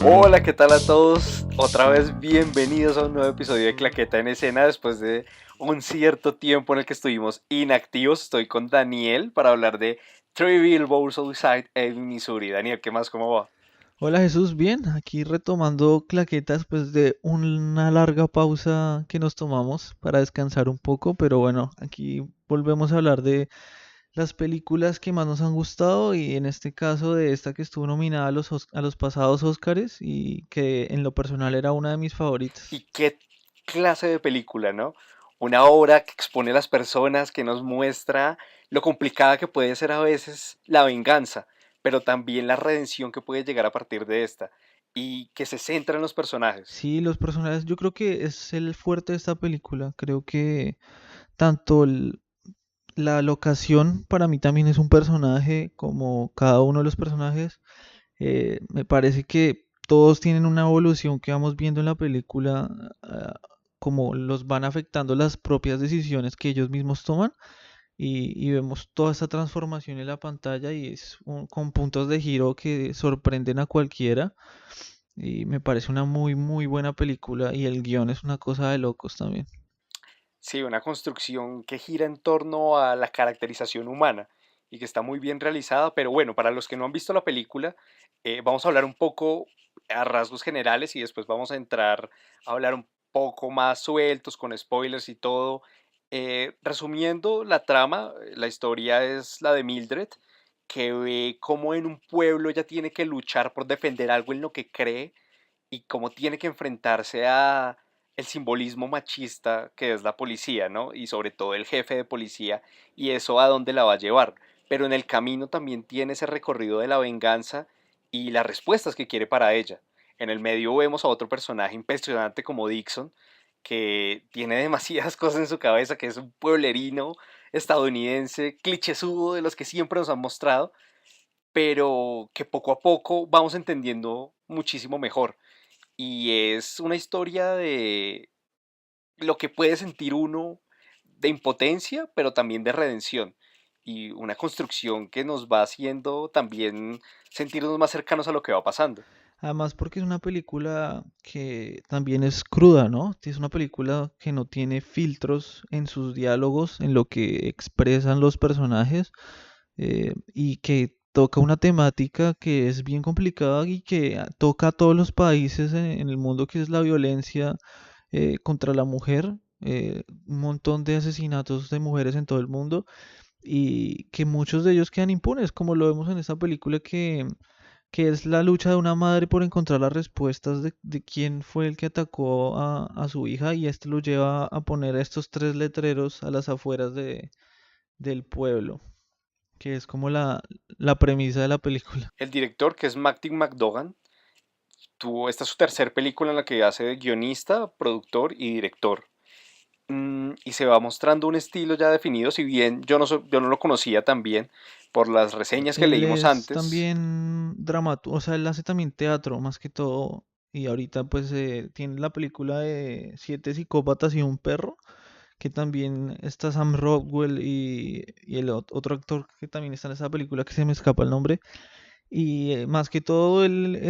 Hola, ¿qué tal a todos? Otra vez bienvenidos a un nuevo episodio de Claqueta en Escena después de un cierto tiempo en el que estuvimos inactivos. Estoy con Daniel para hablar de Three Billboards Outside en Missouri. Daniel, ¿qué más? ¿Cómo va? Hola Jesús, bien, aquí retomando claquetas pues de una larga pausa que nos tomamos para descansar un poco, pero bueno, aquí volvemos a hablar de las películas que más nos han gustado y en este caso de esta que estuvo nominada a a los pasados Óscares y que en lo personal era una de mis favoritas. ¿Y qué clase de película, no? Una obra que expone a las personas, que nos muestra lo complicada que puede ser a veces la venganza, pero también la redención que puede llegar a partir de esta y que se centra en los personajes. Sí, los personajes, yo creo que es el fuerte de esta película, creo que tanto la locación para mí también es un personaje como cada uno de los personajes. Me parece que todos tienen una evolución que vamos viendo en la película, como los van afectando las propias decisiones que ellos mismos toman y vemos toda esta transformación en la pantalla y con puntos de giro que sorprenden a cualquiera y me parece una muy buena película y el guión es una cosa de locos también. Sí, una construcción que gira en torno a la caracterización humana y que está muy bien realizada, pero bueno, para los que no han visto la película, vamos a hablar un poco a rasgos generales y después vamos a entrar a hablar un poco más sueltos con spoilers y todo. Resumiendo la trama, la historia es la de Mildred, que ve cómo en un pueblo ella tiene que luchar por defender algo en lo que cree y cómo tiene que enfrentarse a el simbolismo machista que es la policía, ¿no? Y sobre todo el jefe de policía y eso a dónde la va a llevar. Pero en el camino también tiene ese recorrido de la venganza y las respuestas que quiere para ella. En el medio vemos a otro personaje impresionante como Dixon, que tiene demasiadas cosas en su cabeza, que es un pueblerino estadounidense, clichésudo de los que siempre nos han mostrado, pero que poco a poco vamos entendiendo muchísimo mejor. Y es una historia de lo que puede sentir uno de impotencia, pero también de redención. Y una construcción que nos va haciendo también sentirnos más cercanos a lo que va pasando. Además porque es una película que también es cruda, ¿no? Es una película que no tiene filtros en sus diálogos, en lo que expresan los personajes, y que toca una temática que es bien complicada y que toca a todos los países en el mundo, que es la violencia contra la mujer, un montón de asesinatos de mujeres en todo el mundo y que muchos de ellos quedan impunes, como lo vemos en esta película que es la lucha de una madre por encontrar las respuestas de quién fue el que atacó a su hija y este lo lleva a poner estos tres letreros a las afueras del pueblo, que es como la premisa de la película. El director, que es Martin McDougall, esta es su tercer película en la que hace de guionista, productor y director. Y se va mostrando un estilo ya definido, si bien yo no lo conocía tan bien por las reseñas que Él leímos es antes. también dramaturgo, o sea, él hace también teatro más que todo y ahorita pues tiene la película de Siete psicópatas y un perro, que también está Sam Rockwell y otro actor que también está en esa película que se me escapa el nombre. Y más que todo él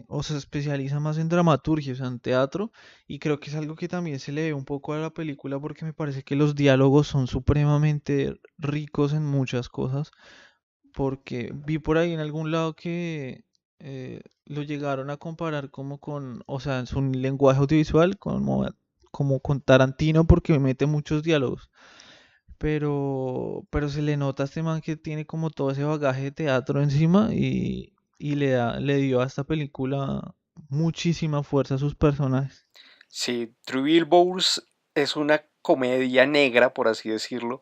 o se especializa más en dramaturgia, o sea, en teatro, y creo que es algo que también se le ve un poco a la película porque me parece que los diálogos son supremamente ricos en muchas cosas, porque vi por ahí en algún lado que lo llegaron a comparar como con, o sea, en su lenguaje audiovisual, como con Tarantino porque mete muchos diálogos. Pero se le nota a este man que tiene como todo ese bagaje de teatro encima y le dio a esta película muchísima fuerza a sus personajes. Sí, Three Billboards es una comedia negra, por así decirlo,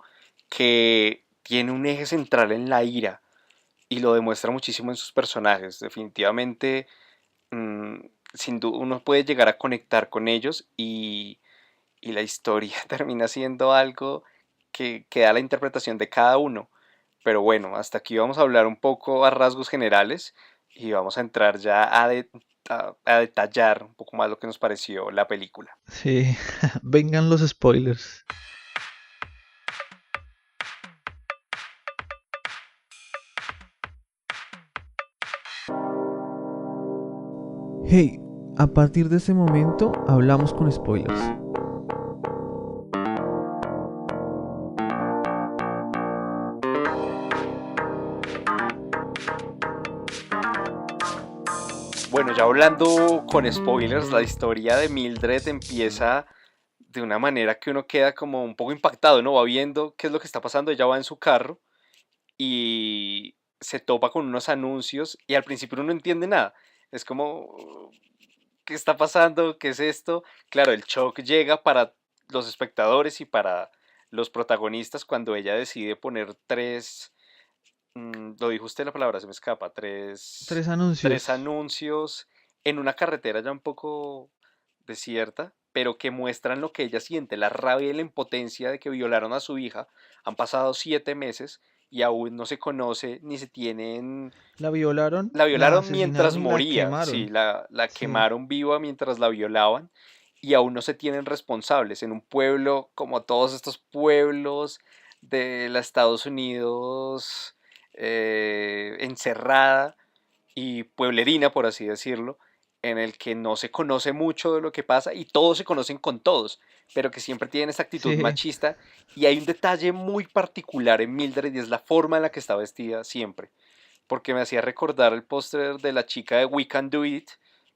que tiene un eje central en la ira y lo demuestra muchísimo en sus personajes. Definitivamente, mm, sin duda, uno puede llegar a conectar con ellos y la historia termina siendo algo que da la interpretación de cada uno. Pero bueno, hasta aquí vamos a hablar un poco a rasgos generales y vamos a entrar ya a detallar un poco más lo que nos pareció la película. Sí, vengan los spoilers. Hey, a partir de este momento hablamos con spoilers. Bueno, ya hablando con spoilers, la historia de Mildred empieza de una manera que uno queda como un poco impactado, ¿no? Va viendo qué es lo que está pasando, ella va en su carro y se topa con unos anuncios y al principio uno no entiende nada. Es como, ¿qué está pasando? ¿Qué es esto? Claro, el shock llega para los espectadores y para los protagonistas cuando ella decide poner lo dijo usted la palabra, se me escapa, Tres tres anuncios. anuncios en una carretera ya un poco desierta, pero que muestran lo que ella siente, la rabia y la impotencia de que violaron a su hija. Han pasado 7 meses y aún no se conoce ni se tienen. La violaron, La la violaron mientras asesinaron y la moría, sí, quemaron. la Sí, quemaron viva mientras la violaban y aún no se tienen responsables. En un pueblo como todos estos pueblos de los Estados Unidos, encerrada y pueblerina, por así decirlo, en el que no se conoce mucho de lo que pasa y todos se conocen con todos, pero que siempre tienen esta actitud sí, machista. Y hay un detalle muy particular en Mildred y es la forma en la que está vestida siempre, porque me hacía recordar el póster de la chica de We Can Do It,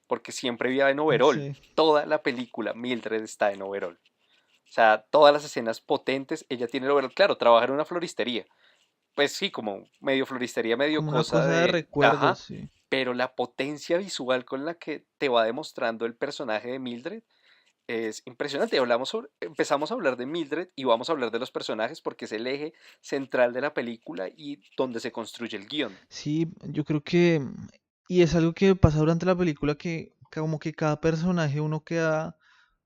porque siempre iba en overol. sí. Toda la película Mildred está en overol. O sea, todas las escenas potentes, ella tiene el overol. Claro, trabaja en una floristería. Pues sí, como medio floristería, medio Como una cosa cosa de de. recuerdos, Ajá. sí. Pero la potencia visual con la que te va demostrando el personaje de Mildred es impresionante. Empezamos a hablar de Mildred y vamos a hablar de los personajes porque es el eje central de la película y donde se construye el guión. Sí, yo creo que, y es algo que pasa durante la película que como que cada personaje uno queda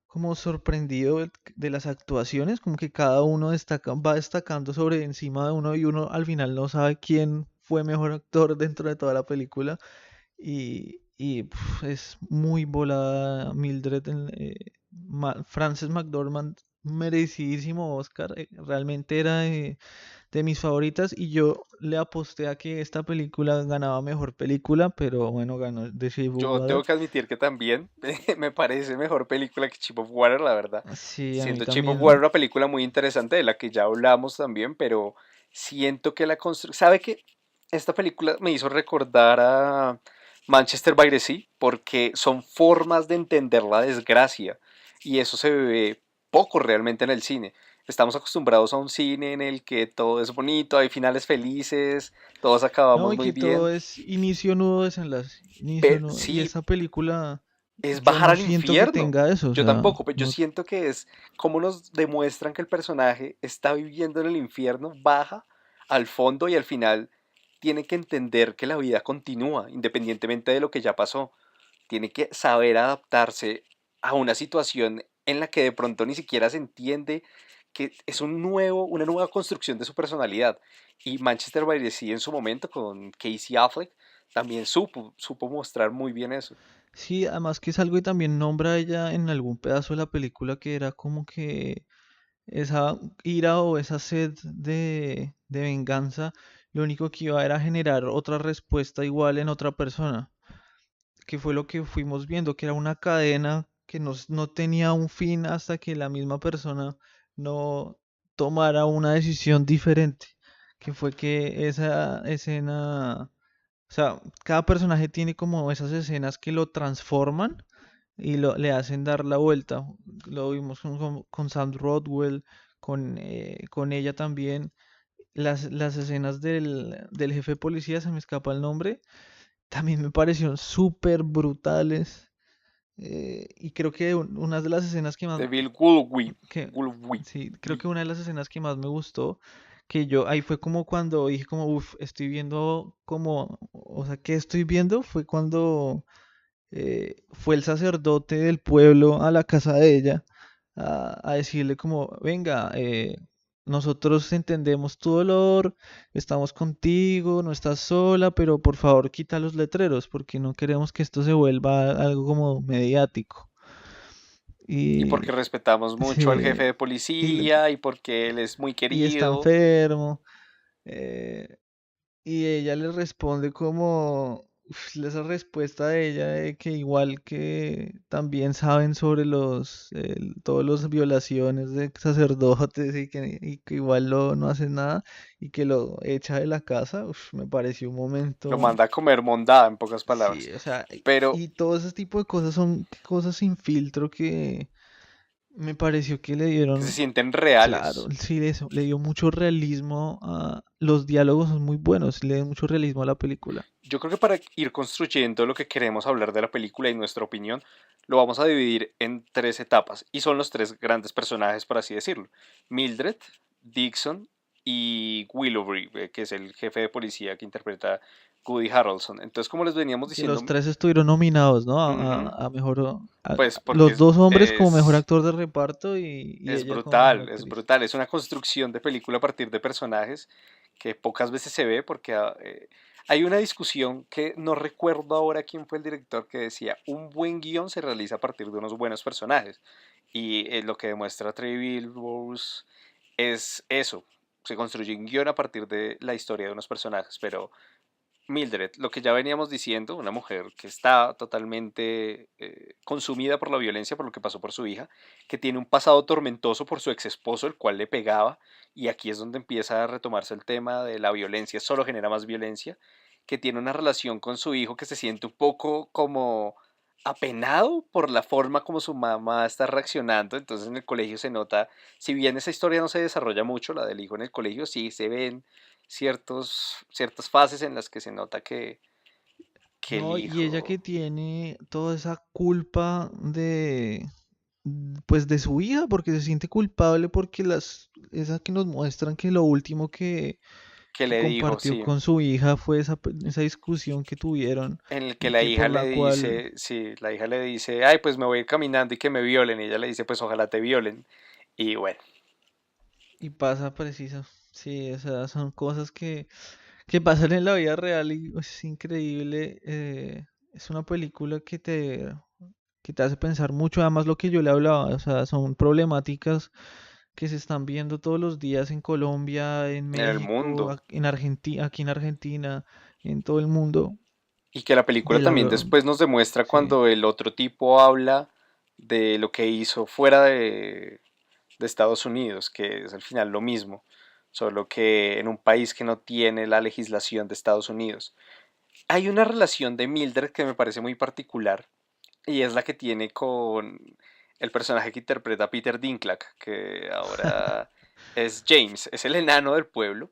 como sorprendido de las actuaciones, como que cada uno va destacando sobre encima de uno y uno al final no sabe quién fue mejor actor dentro de toda la película. Es muy volada Mildred, Frances McDormand, merecidísimo Oscar, realmente era de mis favoritas y yo le aposté a que esta película ganaba mejor película, pero bueno, ganó The Shape of Yo tengo Water. que admitir que también me parece mejor película que Shape of Water, la verdad. Sí, a mí Siento Shape of Water también. una película muy interesante de la que ya hablamos también, pero siento que la construcción. ¿Sabe qué? Esta película me hizo recordar a Manchester by the Sea porque son formas de entender la desgracia y eso se ve poco realmente en el cine. Estamos acostumbrados a un cine en el que todo es bonito, hay finales felices, todos No, acabamos y muy que bien. todo es inicio, nudo, desenlace, inicio, nudo. Y Sí, esa película, es yo bajar no al siento que infierno. tenga eso, o Yo sea, tampoco, pero yo no. siento que es como nos demuestran que el personaje está viviendo en el infierno, baja al fondo y al final tiene que entender que la vida continúa, independientemente de lo que ya pasó. Tiene que saber adaptarse a una situación en la que de pronto ni siquiera se entiende que es una nueva construcción de su personalidad. Y Manchester by the Sea en su momento con Casey Affleck también supo mostrar muy bien eso. Sí, además que es algo que también nombra ella en algún pedazo de la película que era como que esa ira o esa sed de venganza, lo único que iba era generar otra respuesta igual en otra persona, que fue lo que fuimos viendo, que era una cadena que no tenía un fin hasta que la misma persona no tomara una decisión diferente, que fue que esa escena, o sea, cada personaje tiene como esas escenas que lo transforman y le hacen dar la vuelta. Lo vimos con Sam Rodwell, con ella también. Las escenas del jefe de policía, se me escapa el nombre, también me parecieron súper brutales. Y creo que una de las escenas que más, De Bill Woolwich. que, Woolwich. sí, creo que una de las escenas que más me gustó, que yo, ahí fue como cuando dije como, uff, estoy viendo como, o sea, ¿qué estoy viendo? Fue cuando fue el sacerdote del pueblo a la casa de ella a decirle como, venga, nosotros entendemos tu dolor, estamos contigo, no estás sola, pero por favor quita los letreros porque no queremos que esto se vuelva algo como mediático. Y Y porque respetamos mucho al sí, jefe de y, policía y porque él es muy y está querido. enfermo. eh, y ella le responde como, esa respuesta de ella de que igual que también saben sobre todos los violaciones de sacerdotes y que igual no hacen nada y que lo echa de la casa, me pareció un Lo momento, manda a comer mondada, en pocas palabras. sí, o sea, Pero y todo ese tipo de cosas son cosas sin filtro que me pareció que le que se dieron. sienten Claro, reales. sí, eso, le dio mucho realismo a los diálogos, son muy buenos, le dio mucho realismo a la película. Yo creo que para ir construyendo lo que queremos hablar de la película y nuestra opinión, lo vamos a dividir en tres etapas. Y son los tres grandes personajes, por así decirlo. Mildred, Dixon y Willoughby, que es el jefe de policía que interpreta Woody Harrelson. Entonces, como les veníamos Que diciendo, los tres estuvieron nominados, ¿no? ujú, A mejor, pues porque los dos hombres como mejor es, actor de reparto y es ella como mejor brutal, es actriz. brutal. Es una construcción de película a partir de personajes que pocas veces se ve porque hay una discusión que no recuerdo ahora quién fue el director que decía, un buen guión se realiza a partir de unos buenos personajes. Y lo que demuestra Three Billboards es eso. Se construye un guión a partir de la historia de unos personajes, pero Mildred, lo que ya veníamos diciendo, una mujer que está totalmente consumida por la violencia, por lo que pasó por su hija, que tiene un pasado tormentoso por su ex esposo, el cual le pegaba, y aquí es donde empieza a retomarse el tema de la violencia, solo genera más violencia, que tiene una relación con su hijo que se siente un poco como apenado por la forma como su mamá está reaccionando, entonces en el colegio se nota, si bien esa historia no se desarrolla mucho, la del hijo en el colegio, sí se ven ciertas fases en las que se nota que el No, y ella hijo, que tiene toda esa culpa pues de su hija, porque se siente culpable porque esas que nos muestran que lo último que que le dijo, compartió sí, con su hija fue esa discusión que tuvieron en el que y la que hija por le la cual, dice, sí, la hija le dice, ay, pues me voy a ir caminando y que me violen, y ella le dice, pues ojalá te violen, y bueno, y pasa preciso. Sí, o sea, son cosas que pasan en la vida real y es increíble. Es una película que te hace pensar mucho, además lo que yo le hablaba, o sea, son problemáticas que se están viendo todos los días en Colombia, en en el México, mundo, en Argentina, aquí en Argentina, en todo el mundo, y que la película de la, también después nos demuestra sí. cuando el otro tipo habla de lo que hizo fuera de Estados Unidos, que es al final lo mismo, solo que en un país que no tiene la legislación de Estados Unidos. Hay una relación de Mildred que me parece muy particular y es la que tiene con el personaje que interpreta Peter Dinklage, que ahora es James, es el enano del pueblo,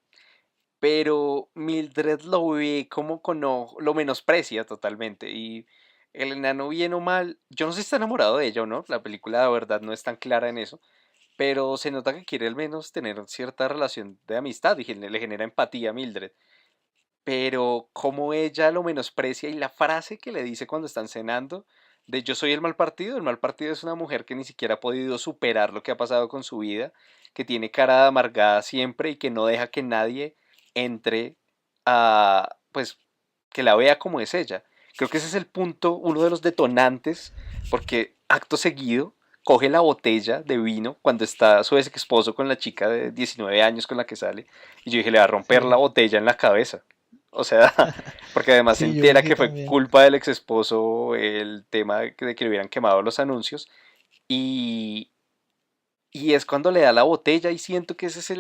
pero Mildred lo ve como con lo menosprecia totalmente y el enano bien o mal, yo no sé si está enamorado de ella o no, la película de verdad no es tan clara en eso, pero se nota que quiere al menos tener cierta relación de amistad y le genera empatía a Mildred, pero como ella lo menosprecia y la frase que le dice cuando están cenando de yo soy el mal partido es una mujer que ni siquiera ha podido superar lo que ha pasado con su vida, que tiene cara de amargada siempre y que no deja que nadie entre a, pues, que la vea como es ella. Creo que ese es el punto, uno de los detonantes, porque acto seguido coge la botella de vino cuando está su ex esposo con la chica de 19 años con la que sale, y yo dije, le va a romper la Sí, botella en la cabeza. O sea, porque además se sí, yo entera dije que fue también. culpa del ex esposo el tema de que le hubieran quemado los anuncios. Y, y es cuando le da la botella y siento que ese es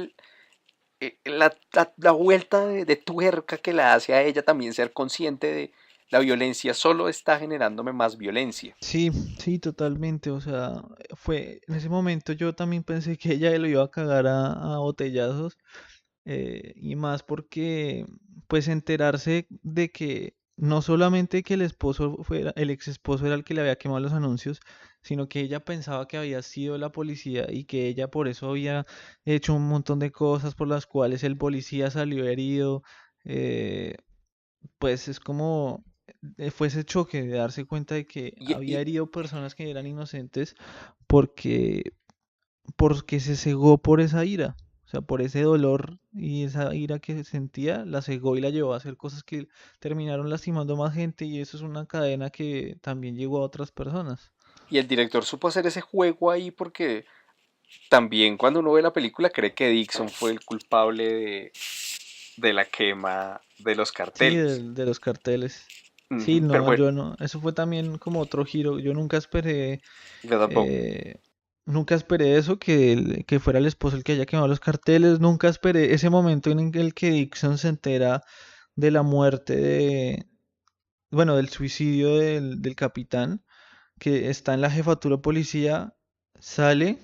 la vuelta de tuerca que la hace a ella también ser consciente de la violencia solo está generándome más violencia. Sí, sí, totalmente. O sea, en ese momento yo también pensé que ella lo iba a cagar a botellazos. Y más porque, pues, enterarse de que no solamente que el ex esposo era el que le había quemado los anuncios, sino que ella pensaba que había sido la policía y que ella por eso había hecho un montón de cosas por las cuales el policía salió herido. eh, pues es como, fue ese choque de darse cuenta de que había Y herido personas que eran inocentes porque, porque se cegó por esa ira. O sea, por ese dolor y esa ira que sentía, la cegó y la llevó a hacer cosas que terminaron lastimando a más gente y eso es una cadena que también llegó a otras personas. y el director supo hacer ese juego ahí porque también cuando uno ve la película cree que Dixon fue el culpable de la quema de los Sí, carteles. de los carteles. Sí, Ujú, pero no, bueno, yo no. Eso fue también como otro giro. Yo yo tampoco. eh, nunca esperé eso, que fuera el esposo el que haya quemado los carteles. Nunca esperé ese momento en el que Dixon se entera de la muerte bueno, del suicidio del capitán, que está en la jefatura de policía, sale,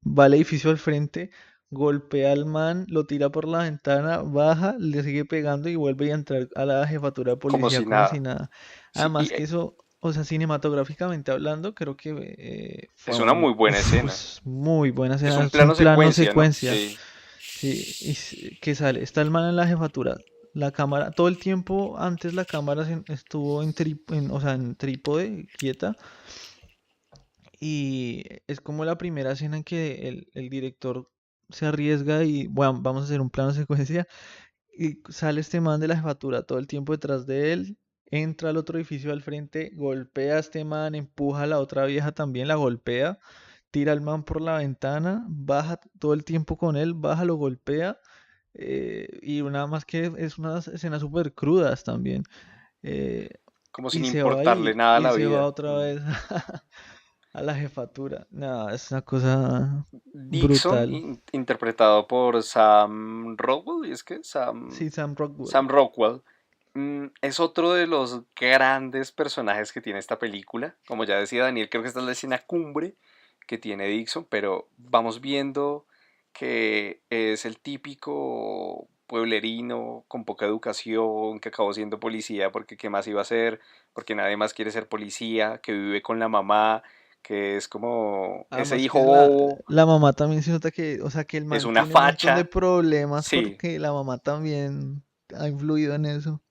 va al edificio al frente, golpea al man, lo tira por la ventana, baja, le sigue pegando y vuelve a entrar a la jefatura de Como policía si como si nada. nada. Sí, Además que eso, o sea, cinematográficamente hablando, creo que fue es una muy buena escena. es muy buena Es escena, un es un plano plano secuencia, ¿no? secuencia. Sí. Sí, que sale, está el man en la jefatura, la cámara, todo el tiempo antes la cámara estuvo o sea, en trípode, quieta, y es como la primera escena en que el director se arriesga y, bueno, vamos a hacer un plano secuencia, y sale este man de la jefatura todo el tiempo detrás de él, entra al otro edificio al frente, golpea a este man, empuja a la otra vieja también, la golpea, tira al man por la ventana, baja todo el tiempo con él, baja, lo golpea, y nada más que es unas escenas súper crudas también. eh, Como sin y se va importarle nada a y la se va vida. otra vez a la jefatura. Nada, es una cosa Dixon, brutal. interpretado por Sam Rockwell, ¿y es que Sam, Sí, Sam Rockwell. Sam Rockwell, es otro de los grandes personajes que tiene esta película. Como ya decía Daniel, creo que esta es la escena cumbre que tiene Dixon, pero vamos viendo que es el típico pueblerino con poca educación, que acabó siendo policía porque qué más iba a hacer, porque nadie más quiere ser policía, que vive con la mamá, que es como ese Además hijo que bobo, la mamá también se nota que, o sea, que el es man una tiene un montón de facha, problemas sí, porque la mamá también ha influido en eso.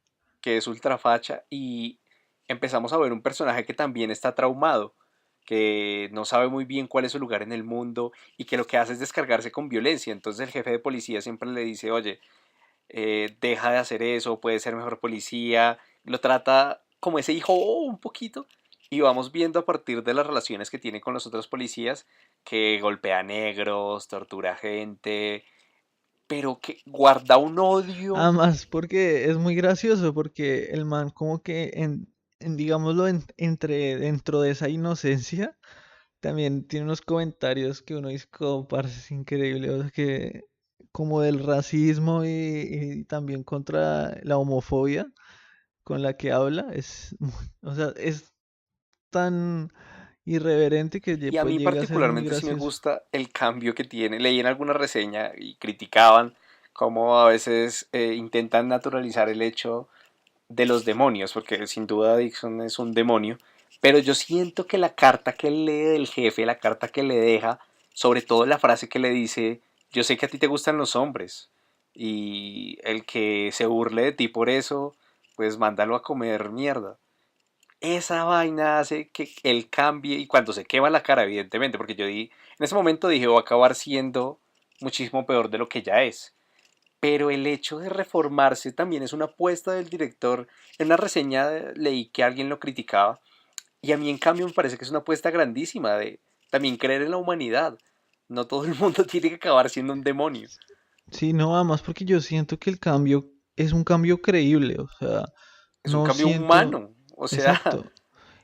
que es ultra facha y empezamos a ver un personaje que también está traumado, que no sabe muy bien cuál es su lugar en el mundo y que lo que hace es descargarse con violencia. Entonces el jefe de policía siempre le dice, oye, deja de hacer eso, puedes ser mejor policía. Lo trata como ese hijo un poquito. Y vamos viendo a partir de las relaciones que tiene con los otros policías, que golpea negros, tortura gente, pero que guarda un odio. Además, porque es muy gracioso, porque el man como que digámoslo, dentro de esa inocencia, también tiene unos comentarios que uno dice, como, parce, es increíble, o sea, que como del racismo y también contra la homofobia con la que habla, o sea, es tan irreverente que Y a pues mí llega a ser muy particularmente sí me gracioso. gusta el cambio que tiene. Leí en alguna reseña y criticaban cómo a veces intentan naturalizar el hecho de los demonios, porque sin duda Dixon es un demonio, pero yo siento que la carta que él lee del jefe, la carta que le deja, sobre todo la frase que le dice, yo sé que a ti te gustan los hombres, y el que se burle de ti por eso, pues mándalo a comer mierda. Esa vaina hace que él cambie y cuando se quema la cara, evidentemente, porque en ese momento dije, va a acabar siendo muchísimo peor de lo que ya es, pero el hecho de reformarse también es una apuesta del director. En una reseña leí que alguien lo criticaba y a mí en cambio me parece que es una apuesta grandísima de también creer en la humanidad. No todo el mundo tiene que acabar siendo un demonio. Sí, no, además porque yo siento que el cambio es un cambio creíble, o sea, Es un no cambio siento, humano. O sea, exacto.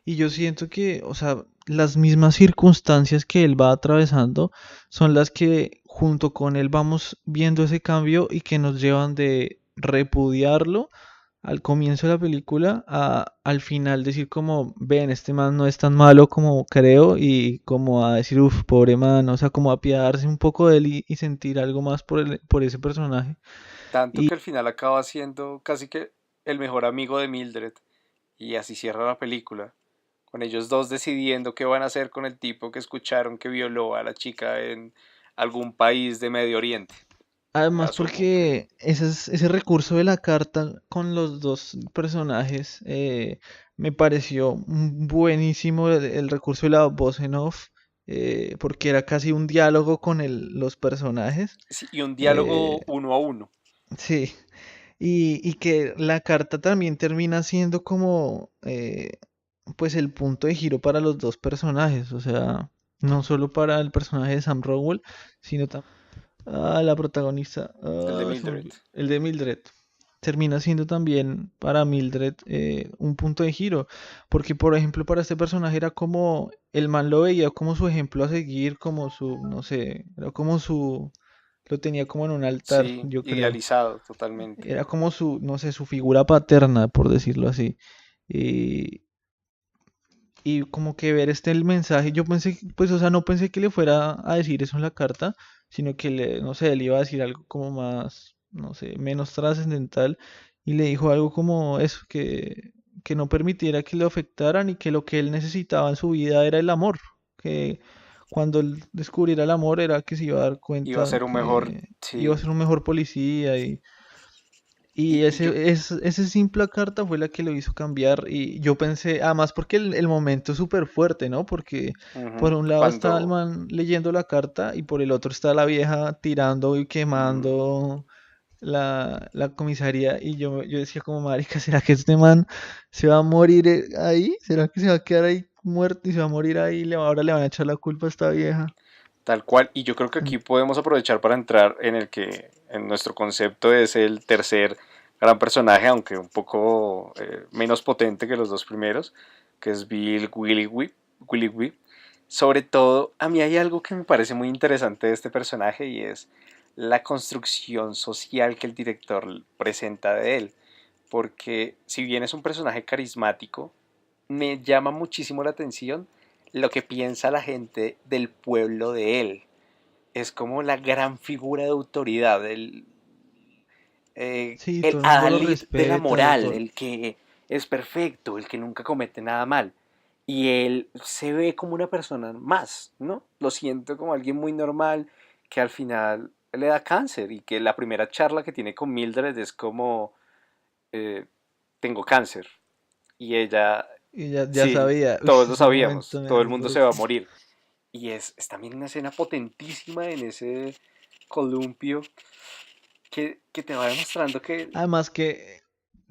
Y yo siento que, o sea, las mismas circunstancias que él va atravesando son las que junto con él vamos viendo ese cambio y que nos llevan de repudiarlo al comienzo de la película a al final decir como, ven, este man no es tan malo como creo y como a decir, uff, pobre man, o sea, como apiadarse un poco de él y sentir algo más por ese personaje. tanto Y que al final acaba siendo casi que el mejor amigo de Mildred. Y así cierra la película. Con ellos dos decidiendo qué van a hacer con el tipo que escucharon que violó a la chica en algún país de Medio Oriente, además asumo. porque ese recurso de la carta con los dos personajes me pareció buenísimo el recurso de la voz en off, porque era casi un diálogo con los personajes. Sí, y un eh, diálogo uno a uno. sí, y que la carta también termina siendo como pues el punto de giro para los dos personajes, o sea, no solo para el personaje de Sam Rockwell, sino también la protagonista, El de se me Mildred. olvidó, el de Mildred. termina siendo también para Mildred un punto de giro, porque por ejemplo para este personaje era como, el man lo veía como su ejemplo a seguir, como su, no sé, era como su, lo tenía como en un altar, Sí, yo creo. idealizado totalmente. Era como su, no sé, su figura paterna, por decirlo así. Y, y como que ver el mensaje, yo pensé, pues, o sea, no pensé que le fuera a decir eso en la carta, sino que le, no sé, le iba a decir algo como más, no sé, menos trascendental, y le dijo algo como eso, que no permitiera que lo afectaran y que lo que él necesitaba en su vida era el amor, que cuando él descubriera el amor era que se iba a dar Iba a cuenta ser un mejor, que iba a sí. ser un mejor policía y Y yo, ese simple carta fue la que lo hizo cambiar. Y yo pensé, además porque el momento es súper fuerte, ¿no? Porque por ujú, un lado está el cuando, man leyendo la carta y por el otro está la vieja tirando y ujú, quemando la comisaría. Y yo decía como, marica, ¿será que este man se va a morir ahí? ¿Será que se va a quedar ahí muerto y se va a morir ahí? Ahora le van a echar la culpa a esta vieja. tal cual. Y yo creo que aquí podemos aprovechar para entrar en el que en nuestro concepto es el tercer gran personaje, aunque un poco menos potente que los dos primeros, que es Bill Willie Whip. Sobre todo, a mí hay algo que me parece muy interesante de este personaje y es la construcción social que el director presenta de él. Porque si bien es un personaje carismático, me llama muchísimo la atención lo que piensa la gente del pueblo de él. Es como la gran figura de autoridad, Sí, el todo el mundo lo adalid de la respeta. moral, el que es perfecto, el que nunca comete nada mal. Y él se ve como una persona más, ¿no? Lo siento como alguien muy normal que al final le da cáncer y que la primera charla que tiene con Mildred es como, eh, tengo cáncer. Y ella, Y ya sí, sabía. Uy, todos lo ese momento sabíamos, me todo da el mundo se duro. va a morir. Y es también una escena potentísima en ese columpio que te va demostrando que... Además que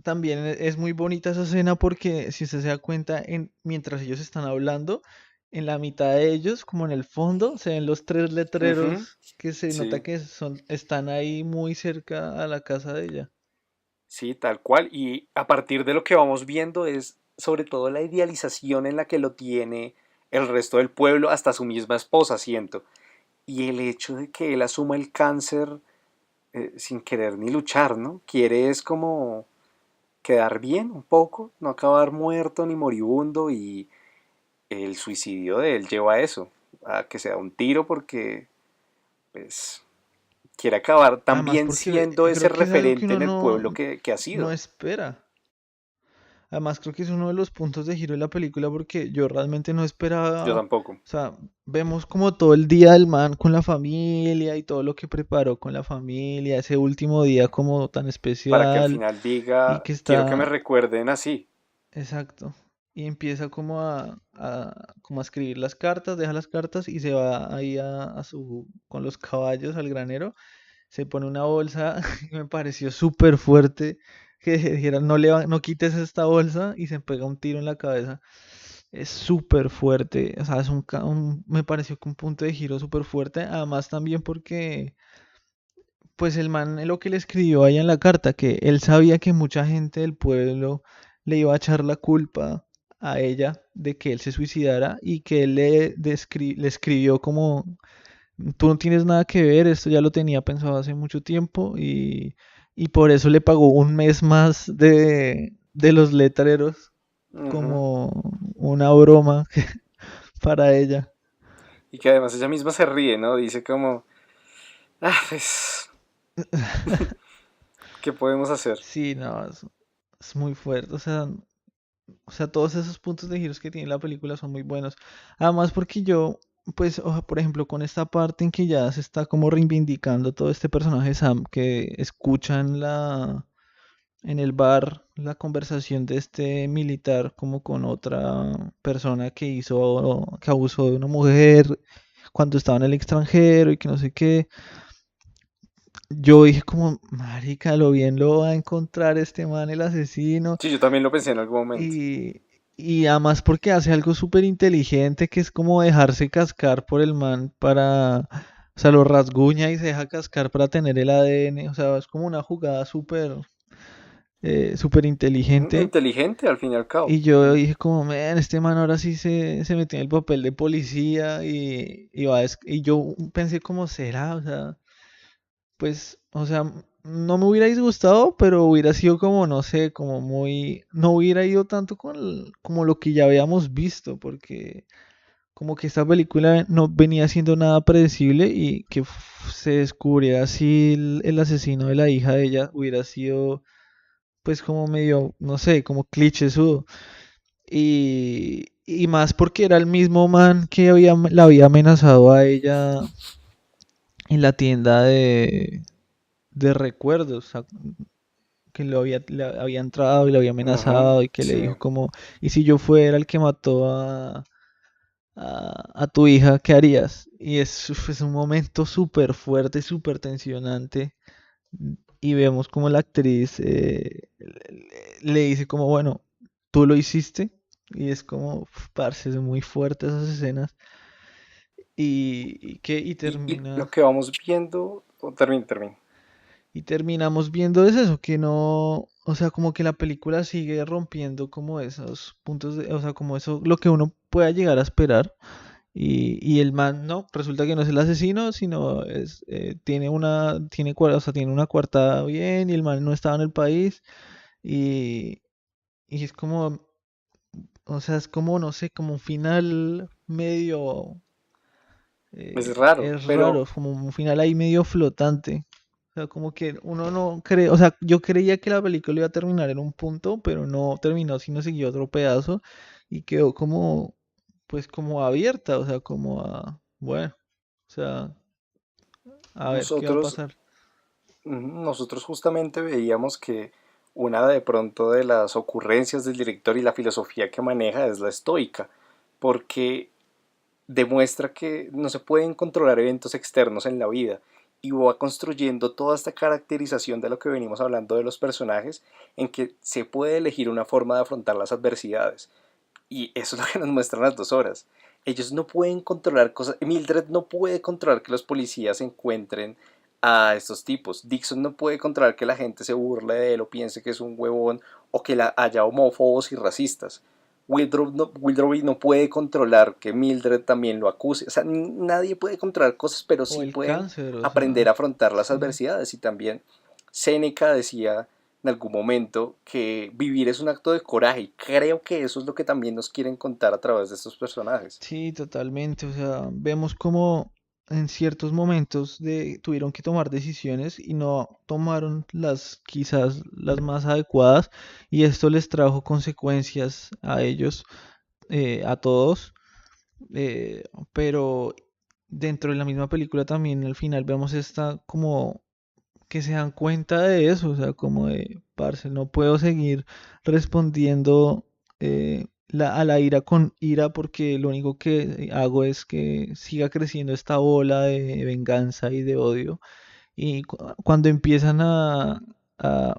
también es muy bonita esa escena porque si usted se da cuenta, mientras ellos están hablando, en la mitad de ellos, como en el fondo, se ven los tres Ujú, letreros que se nota sí, que están ahí muy cerca a la casa de ella. sí, tal cual. Y a partir de lo que vamos viendo es sobre todo la idealización en la que lo tiene el resto del pueblo, hasta su misma esposa, siento. Y el hecho de que él asuma el cáncer sin querer ni luchar, ¿no? Quiere es como quedar bien un poco, no acabar muerto ni moribundo y el suicidio de él lleva a eso, a que sea un tiro porque pues quiere acabar Además también porque siendo ese creo que es algo que referente uno en el pueblo que ha no sido. espera. Además, creo que es uno de los puntos de giro de la película porque yo realmente no Yo esperaba, o tampoco. sea, vemos como todo el día del man con la familia y todo lo que preparó con la familia, ese último día como tan Para que al especial final y diga, que quiero que me está, recuerden así. exacto, y empieza como como a escribir las cartas, deja las cartas y se va ahí con los caballos al granero, se pone una bolsa que me pareció súper fuerte, que dijera, no quites esta bolsa y se pega un tiro en la cabeza. Es súper fuerte, o sea, me pareció que un punto de giro súper fuerte, además también porque, pues el man lo que le escribió ahí en la carta, que él sabía que mucha gente del pueblo le iba a echar la culpa a ella de que él se suicidara y que él le escribió como tú no tienes nada que ver, esto ya lo tenía pensado hace mucho tiempo y por eso le pagó un mes más de los letreros Ujú. como una broma para ella. Y que además ella misma se ríe, ¿no? Dice como, ah, pues, ¿qué podemos hacer? Sí, no, es muy fuerte, o sea, todos esos puntos de giros que tiene la película son muy buenos. Además porque yo, pues, por ejemplo, con esta parte en que ya se está como reivindicando todo este personaje Sam que escucha en el bar la conversación de este militar como con otra persona que abusó de una mujer cuando estaba en el extranjero y que no sé qué. Yo dije como, marica, lo bien lo va a encontrar este man, el asesino. Sí, yo también lo pensé en algún momento. Y, y además porque hace algo súper inteligente que es como dejarse cascar por el man o sea, lo rasguña y se deja cascar para tener el ADN. O sea, es como una jugada súper súper inteligente. Inteligente al fin y al cabo. Y yo dije como, man, este man ahora sí se metió en el papel de policía y yo pensé como, ¿será? O sea, pues, o sea, no me hubiera disgustado, pero hubiera sido como, no sé, como muy, no hubiera ido tanto como lo que ya habíamos visto, porque como que esta película no venía siendo nada predecible y que se descubriera así el asesino de la hija de ella hubiera sido pues como medio, no sé, como clichésudo. Y más porque era el mismo man que la había amenazado a ella en la tienda de recuerdos, o sea, que le había entrado y le había Ujú, amenazado y que le sí. dijo como, ¿y si yo fuera el que mató a tu hija, qué harías? Y es un momento súper fuerte, súper tensionante. Y vemos como la actriz le dice como, bueno, tú lo hiciste. Y es como, parce, es muy fuerte esas escenas. Y Y lo termina. que vamos viendo, termina. Y terminamos viendo es eso, que no, o sea, como que la película sigue rompiendo como esos puntos o sea, como eso, lo que uno pueda llegar a esperar. Y el man, no, resulta que no es el asesino, sino o sea, tiene una coartada bien y el man no estaba en el país. Y, y es como, o sea, es como, no sé, como un final medio, Es raro, es raro, pero es como un final ahí medio flotante. O sea, como que uno no cree, o sea, yo creía que la película iba a terminar en un punto, pero no terminó, sino siguió otro pedazo y quedó como, pues como abierta, o sea, como a, bueno, o sea, a ver qué va a nosotros, pasar. nosotros justamente veíamos que una de pronto de las ocurrencias del director y la filosofía que maneja es la estoica, porque demuestra que no se pueden controlar eventos externos en la vida y va construyendo toda esta caracterización de lo que venimos hablando de los personajes en que se puede elegir una forma de afrontar las adversidades. Y eso es lo que nos muestran las 2 horas. Ellos no pueden controlar cosas. Mildred no puede controlar que los policías encuentren a estos tipos. Dixon no puede controlar que la gente se burle de él o piense que es un huevón o que haya homófobos y racistas. Wildrow no puede controlar que Mildred también lo acuse. O sea, nadie puede controlar cosas, pero O sí el pueden cáncer, o aprender a sea, afrontar las sí. adversidades. Y también Seneca decía en algún momento que vivir es un acto de coraje y creo que eso es lo que también nos quieren contar a través de estos personajes. Sí, totalmente. O sea, vemos como en ciertos momentos tuvieron que tomar decisiones y no tomaron las quizás las más adecuadas y esto les trajo consecuencias a ellos, a todos. eh, pero dentro de la misma película también al final vemos esta como que se dan cuenta de eso, o sea, como de, parce, no puedo seguir respondiendo a la ira con ira porque lo único que hago es que siga creciendo esta bola de venganza y de odio. Y cuando empiezan a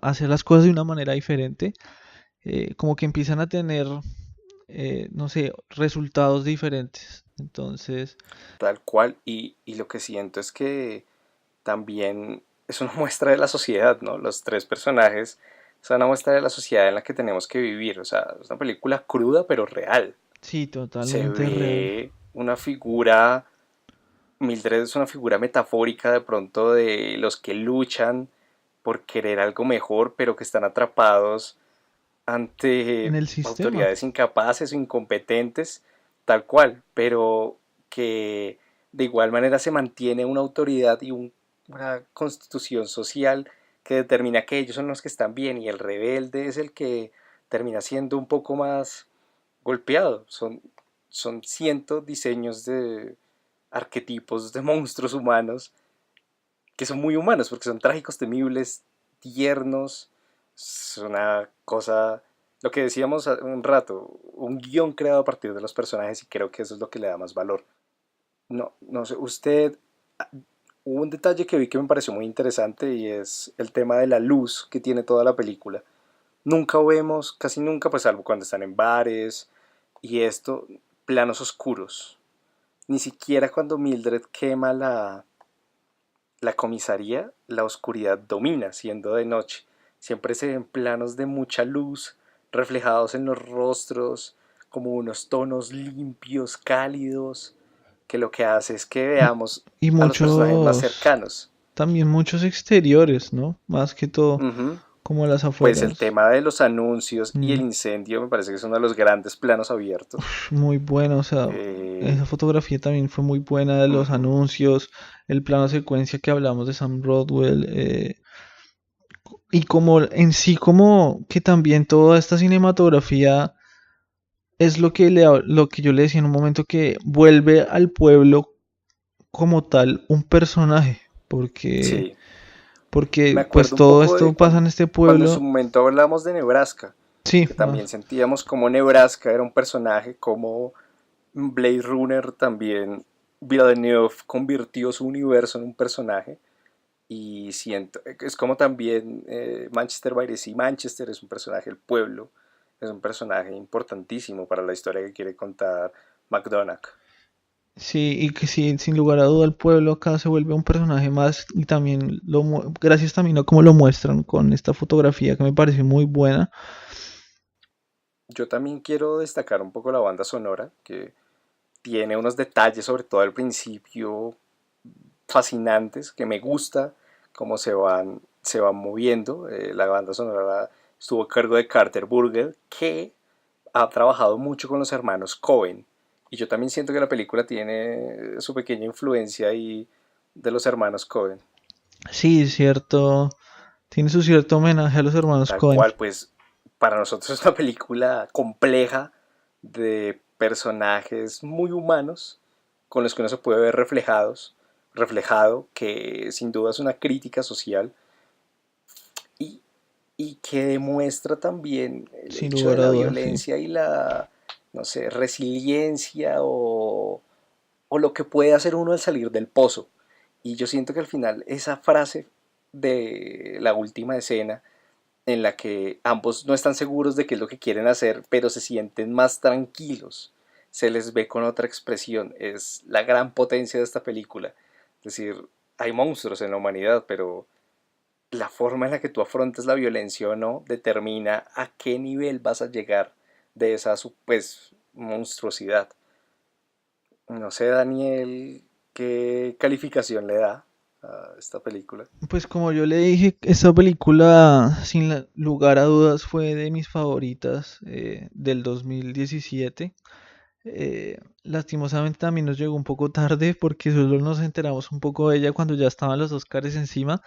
hacer las cosas de una manera diferente, como que empiezan a tener, no sé, resultados diferentes. Entonces, Tal cual, y lo que siento es que también es una muestra de la sociedad, ¿no? Los 3 personajes son una muestra de la sociedad en la que tenemos que vivir, o sea, es una película cruda pero real. sí, Se totalmente real. ve una figura, Mildred es una figura metafórica de pronto de los que luchan por querer algo mejor, pero que están atrapados En ante el sistema. autoridades incapaces o incompetentes, tal cual, pero que de igual manera se mantiene una autoridad y una constitución social que determina que ellos son los que están bien y el rebelde es el que termina siendo un poco más golpeado. Son cientos diseños de arquetipos de monstruos humanos que son muy humanos porque son trágicos, temibles, tiernos. Es una cosa, lo que decíamos hace un rato, un guión creado a partir de los personajes y creo que eso es lo que le da más valor. No, no sé, usted, hubo un detalle que vi que me pareció muy interesante y es el tema de la luz que tiene toda la película. Nunca vemos, casi nunca, pues salvo cuando están en bares y esto, planos oscuros. Ni siquiera cuando Mildred quema la comisaría, la oscuridad domina siendo de noche. siempre se ven planos de mucha luz reflejados en los rostros, como unos tonos limpios, cálidos, que lo que hace es que Mm, veamos Y a los personajes más muchos, cercanos. también muchos exteriores, ¿no? Más que todo, Ujú. como las Pues el afueras. tema de los anuncios y el Mm, incendio me parece que es uno de los grandes planos abiertos. Muy bueno, o sea, Eh, esa fotografía también fue muy buena de los Ujú. anuncios, el plano secuencia que hablamos de Sam Rockwell, y como en sí, como que también toda esta cinematografía es lo que yo le decía en un momento que vuelve al pueblo como tal un personaje, porque, Sí, me porque pues acuerdo un todo poco esto de pasa en este cuando en su pueblo, momento hablamos de Nebraska, sí, que también sentíamos como Nebraska era un personaje, como Blade Runner también, Villeneuve convirtió su universo en un personaje. Y siento, es como también Manchester by the Sea. Manchester es un personaje, el pueblo es un personaje importantísimo para la historia que quiere contar McDonagh. sí, y que sí, sin lugar a duda el pueblo acá se vuelve un personaje más y también gracias también a cómo lo muestran con esta fotografía que me parece muy buena. Yo también quiero destacar un poco la banda sonora, que tiene unos detalles, sobre todo al principio, fascinantes, que me gusta cómo se van moviendo. La banda sonora estuvo a cargo de Carter Burger, que ha trabajado mucho con los hermanos Cohen. Y yo también siento que la película tiene su pequeña influencia ahí de los hermanos Cohen. Sí, cierto, tiene su cierto homenaje a los hermanos Tal Coen. cual, pues para nosotros es una película compleja de personajes muy humanos con los que uno se puede ver reflejado, que sin duda es una crítica social y, y que demuestra también el Sin hecho de lugar a la dudas, sí. violencia y la, no sé, resiliencia o lo que puede hacer uno al salir del pozo. Y yo siento que al final esa frase de la última escena en la que ambos no están seguros de qué es lo que quieren hacer, pero se sienten más tranquilos, se les ve con otra expresión, es la gran potencia de esta película. Es decir, hay monstruos en la humanidad, pero la forma en la que tú afrontas la violencia o no determina a qué nivel vas a llegar de esa pues, monstruosidad. No sé, Daniel, qué calificación le da a esta película. Pues como yo le dije, esta película, lugar a dudas, fue de mis favoritas del 2017. Lastimosamente también nos llegó un poco tarde porque solo nos enteramos un poco de ella cuando ya estaban los Oscars encima.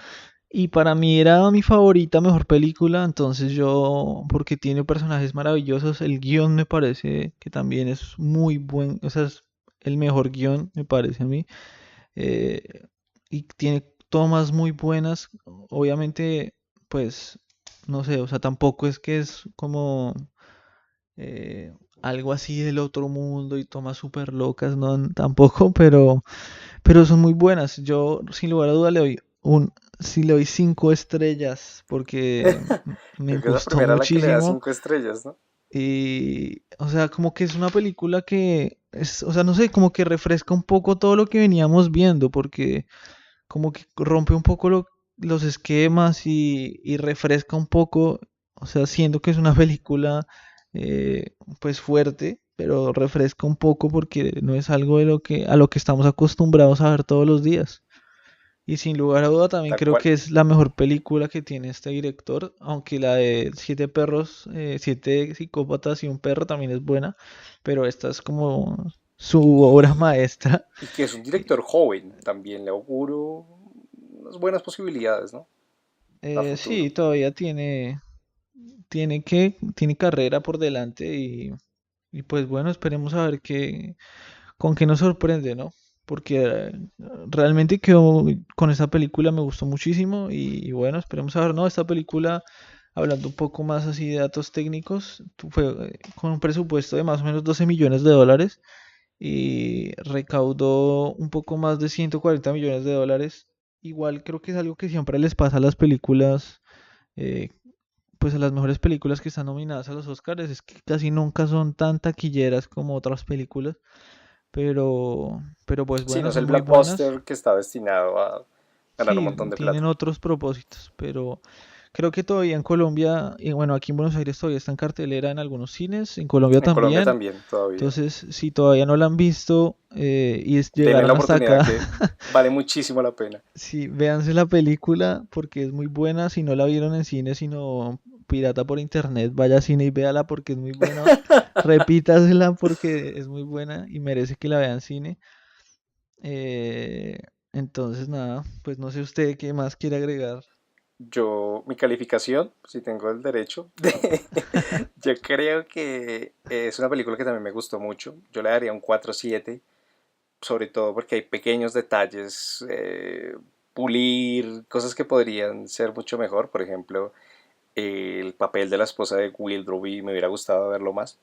Y para mí era mi favorita, mejor película, entonces yo, porque tiene personajes maravillosos, el guión me parece que también es muy buen, o sea, es el mejor guión, me parece a mí. eh, y tiene tomas muy buenas, obviamente, pues, no sé, o sea, tampoco es que es como algo así del otro mundo y tomas súper locas, no, tampoco, pero son muy buenas. Yo, sin lugar a duda, sí le doy 5 estrellas porque me Creo que es la gustó primera a la que le da muchísimo. 5 estrellas, ¿no? Y, o sea, como que es una película que es, o sea, no sé, como que refresca un poco todo lo que veníamos viendo, porque como que rompe un poco los esquemas y refresca un poco, o sea, siendo que es una película pues fuerte, pero refresca un poco porque no es algo de a lo que estamos acostumbrados a ver todos los días. Y sin lugar a duda también Tal creo cual. que es la mejor película que tiene este director, aunque la de Siete perros, Siete psicópatas y un perro también es buena, pero esta es como su obra maestra. Y que es un director joven, también le auguro unas buenas posibilidades, ¿no? A Sí, futuro. todavía tiene carrera por delante y pues bueno, esperemos a ver con qué nos sorprende, ¿no? Porque realmente quedó con esta película me gustó muchísimo y bueno, esperemos a ver, ¿no? Esta película, hablando un poco más así de datos técnicos, fue con un presupuesto de más o menos 12 millones de dólares y recaudó un poco más de 140 millones de dólares. Igual creo que es algo que siempre les pasa a las películas eh, pues a las mejores películas que están nominadas a los Oscars es que casi nunca son tan taquilleras como otras películas, pero pues Sí, no bueno, es son el muy buenas. blockbuster que está destinado a ganar un Sí, montón de tienen plata. otros propósitos, pero creo que todavía en Colombia, y bueno, aquí en Buenos Aires todavía está en cartelera en algunos cines, en Colombia En Colombia también. también, todavía. Entonces, si todavía no la han visto Denle la llegaron hasta oportunidad acá, que vale muchísimo la pena. sí, véanse la película porque es muy buena. Si no la vieron en cine, sino pirata por internet, vaya a cine y véala porque es muy buena. Repítasela porque es muy buena y merece que la vean en cine. Eh, entonces, nada, pues no sé usted qué más quiere agregar. Yo, mi calificación, si tengo el derecho, yo creo que es una película que también me gustó mucho. Yo le daría un 4.7, sobre todo porque hay pequeños detalles, pulir, cosas que podrían ser mucho mejor. Por ejemplo, el papel de la esposa de Will Robbie me hubiera gustado verlo más,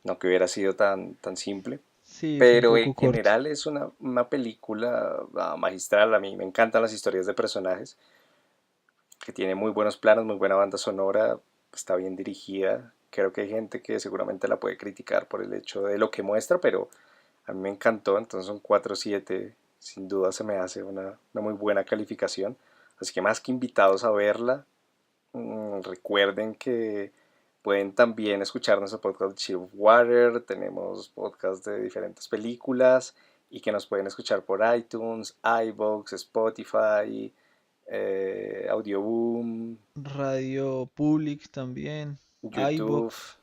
no que hubiera sido tan simple. Sí, es un Pero poco en corto. general es una película magistral. A mí me encantan las historias de personajes, que tiene muy buenos planos, muy buena banda sonora, está bien dirigida. Creo que hay gente que seguramente la puede criticar por el hecho de lo que muestra, pero a mí me encantó. Entonces un 4.7 sin duda se me hace una muy buena calificación. Así que más que invitados a verla, recuerden que pueden también escuchar nuestro podcast Chill Water. Tenemos podcasts de diferentes películas y que nos pueden escuchar por iTunes, iVoox, Spotify, Audioboom, Radio Public también, YouTube, iBox.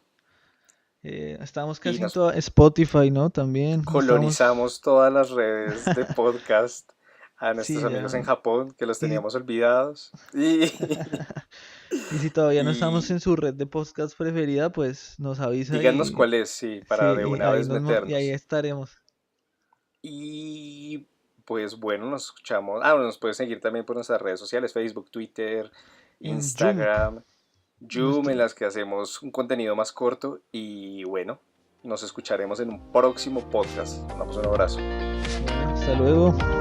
Estamos y casi en nos toda Spotify, ¿no? También estamos. colonizamos todas las redes de podcast a nuestros Sí, amigos en ya. Japón, que los Y, teníamos olvidados. Y, y si todavía no estamos y en su red de podcast preferida, pues nos avisa díganos cuál es, sí, sí, para de una vez y ahí meternos. estaremos. Y pues bueno, nos escuchamos. Bueno, nos puedes seguir también por nuestras redes sociales, Facebook, Twitter, En Jump, Instagram, Zoom, en nuestro. las que hacemos un contenido más corto. Y bueno, nos escucharemos en un próximo podcast. Damos un abrazo. Bueno, hasta luego.